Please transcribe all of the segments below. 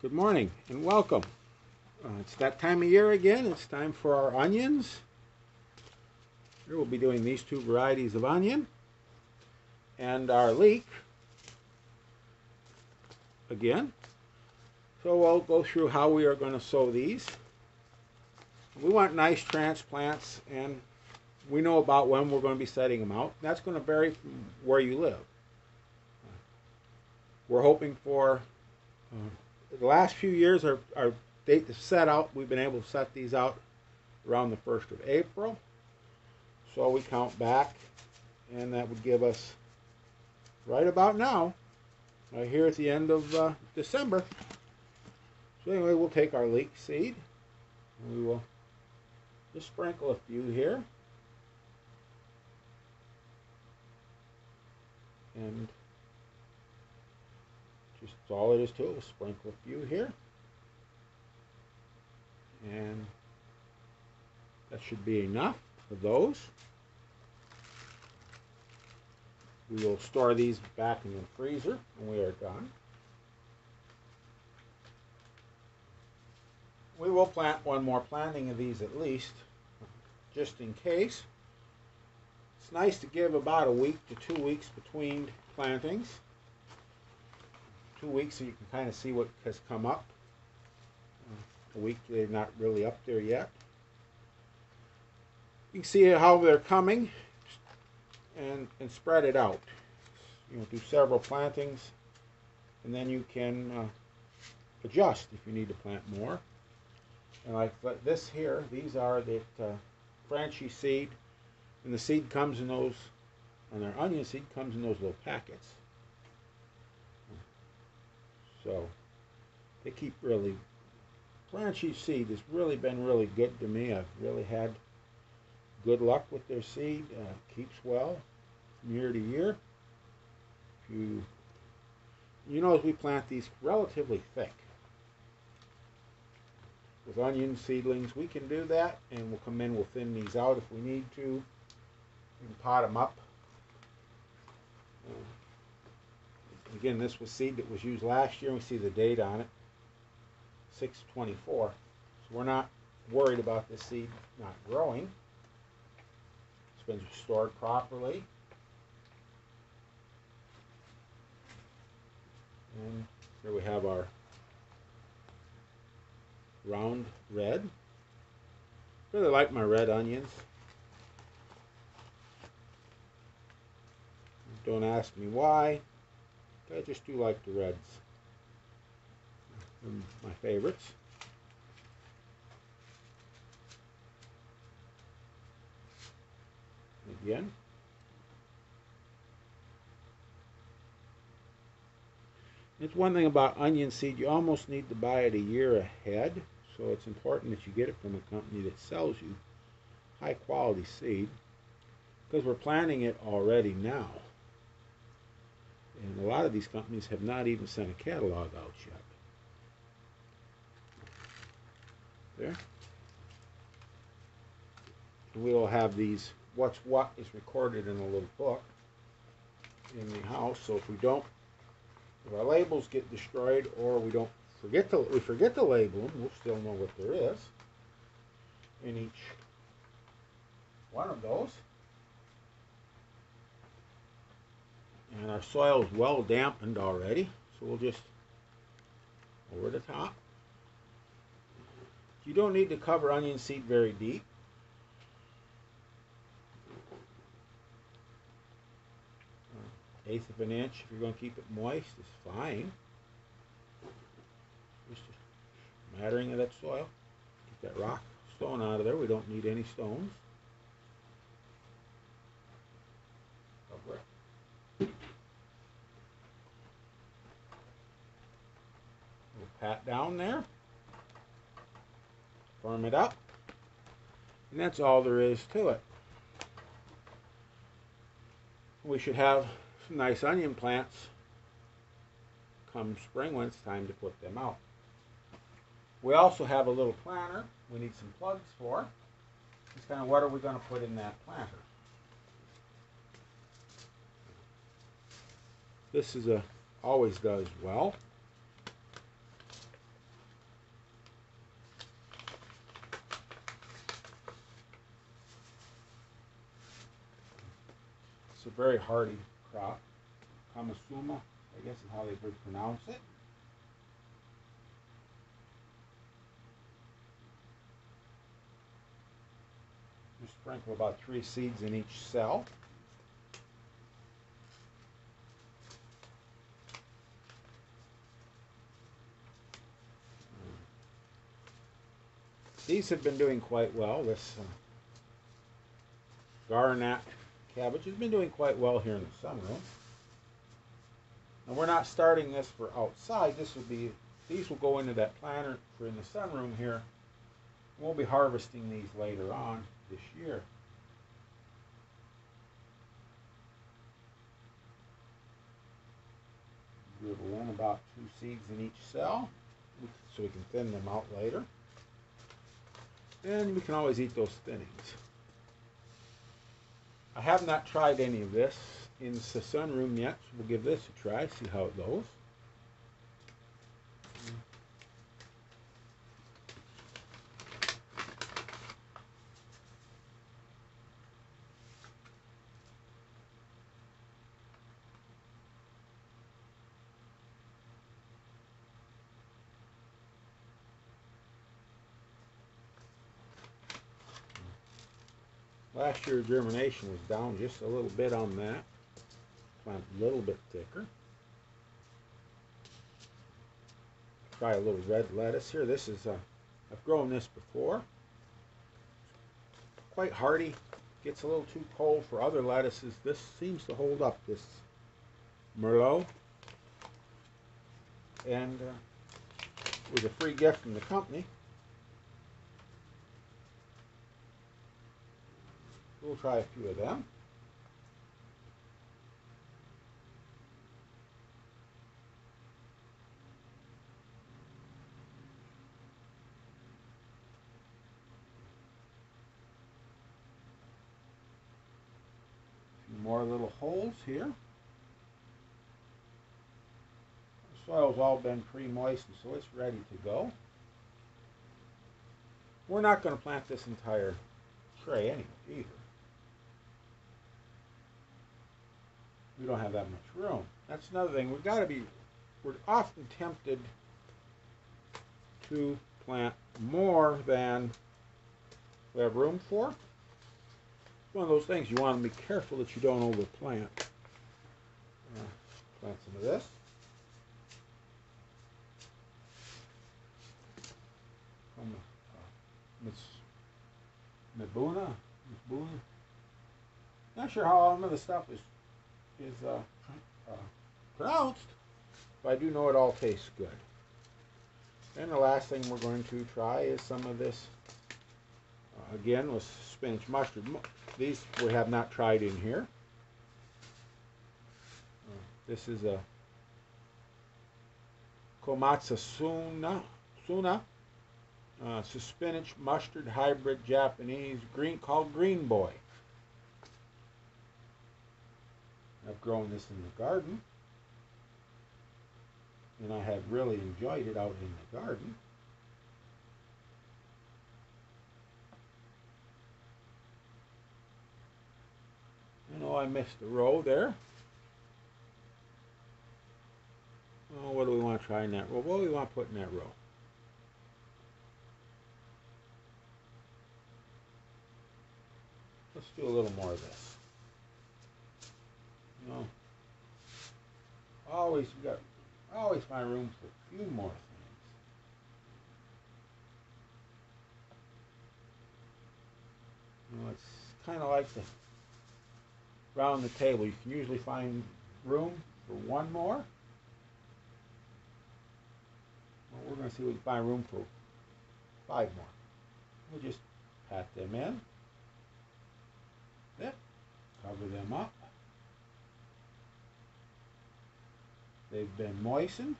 Good morning and welcome. It's that time of year again. It's time for our onions. Here we'll be doing these two varieties of onion and our leek again. So we'll go through how we are going to sow these. We want nice transplants, and we know about when we're going to be setting them out. That's going to vary from where you live. We're hoping for the last few years, our date to set out, we've been able to set these out around the 1st of April. So we count back, and that would give us right about now, right here at the end of December. So anyway, we'll take our leek seed, and we will just sprinkle a few here. And just that's all it is to it. We'll sprinkle a few here. And that should be enough for those. We will store these back in the freezer when we are done. We will plant one more planting of these at least, just in case. It's nice to give about a week to 2 weeks between plantings. 2 weeks so you can kind of see what has come up. A week they're not really up there yet. You can see how they're coming and spread it out. Do several plantings, and then you can adjust if you need to plant more. And like this here, these are the Frenchy seed, and the seed comes in those, and our onion seed comes in those little packets. So they keep really, Frenchy seed has really been really good to me. I've really had good luck with their seed. Keeps well from year to year. You know, as we plant these relatively thick. With onion seedlings, we can do that, and we'll come in, we'll thin these out if we need to. We can pot them up. Again, this was seed that was used last year, and we see the date on it, 6/24. So we're not worried about this seed not growing. It's been stored properly. And here we have our round red. Really like my red onions. Don't ask me why. I just do like the reds. They're my favorites. Again. It's one thing about onion seed, you almost need to buy it a year ahead. So it's important that you get it from a company that sells you high quality seed, because we're planting it already now. And a lot of these companies have not even sent a catalog out yet. There. And we'll have these, what's what is recorded in a little book in the house. So if our labels get destroyed, or we forget to label them, we'll still know what there is in each one of those. And our soil is well dampened already, so we'll just over the top. You don't need to cover onion seed very deep. Eighth of an inch, if you're going to keep it moist, is fine. Just a smattering of that soil. Get that rock stone out of there. We don't need any stones. Cover it. We'll pat down there. Firm it up. And that's all there is to it. We should have some nice onion plants come spring when it's time to put them out. We also have a little planter we need some plugs for. Just kind of what are we going to put in that planter. This is always does well. It's a very hardy crop. Kamasuma, I guess is how they would pronounce it. You sprinkle about 3 seeds in each cell. These have been doing quite well. This garnet cabbage has been doing quite well here in the sunroom. And we're not starting this for outside. These will go into that planter for in the sunroom here. We'll be harvesting these later on this year. Dribble in about 2 seeds in each cell so we can thin them out later. And we can always eat those thinnings. I have not tried any of this in the sunroom yet, so we'll give this a try, see how it goes. Last year germination was down just a little bit on that. Plant a little bit thicker. Try a little red lettuce here. This is I've grown this before. Quite hardy. Gets a little too cold for other lettuces. This seems to hold up, this Merlot. And it was a free gift from the company. We'll try a few of them. A few more little holes here. The soil's all been pre-moistened, so it's ready to go. We're not going to plant this entire tray anyway, either. We don't have that much room. That's another thing. We're often tempted to plant more than we have room for. It's one of those things you want to be careful that you don't overplant. Plant some of this. Mibuna. Not sure how all of the stuff is pronounced, but I do know it all tastes good. And the last thing we're going to try is some of this, again, with spinach mustard. These we have not tried in here. This is a Komatsu Suna. It's a spinach mustard hybrid Japanese called Green Boy. I've grown this in the garden, and I have really enjoyed it out in the garden. You know, I missed a row there. Oh, what do we want to try in that row? What do we want to put in that row? Let's do a little more of this. You know, I always find room for a few more things. You know, it's kind of like around the table. You can usually find room for one more. Well, we're going to see if we can find room for 5 more. We'll just pat them in. Yep. Cover them up. They've been moistened.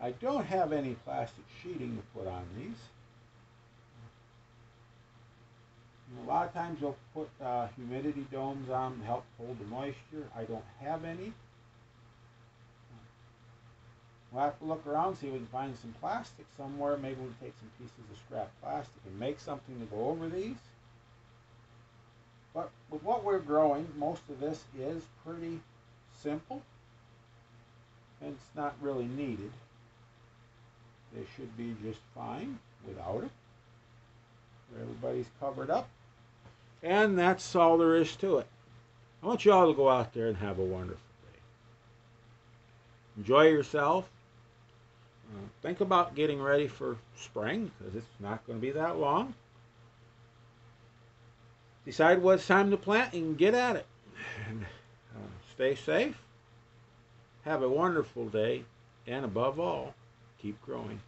I don't have any plastic sheeting to put on these. A lot of times you'll put humidity domes on to help hold the moisture. I don't have any. We'll have to look around, see if we can find some plastic somewhere. Maybe we'll take some pieces of scrap plastic and make something to go over these. But with what we're growing, most of this is pretty simple. And it's not really needed. They should be just fine without it. Everybody's covered up. And that's all there is to it. I want you all to go out there and have a wonderful day. Enjoy yourself. Think about getting ready for spring, because it's not going to be that long. Decide what it's time to plant and get at it. And stay safe. Have a wonderful day. And above all, keep growing.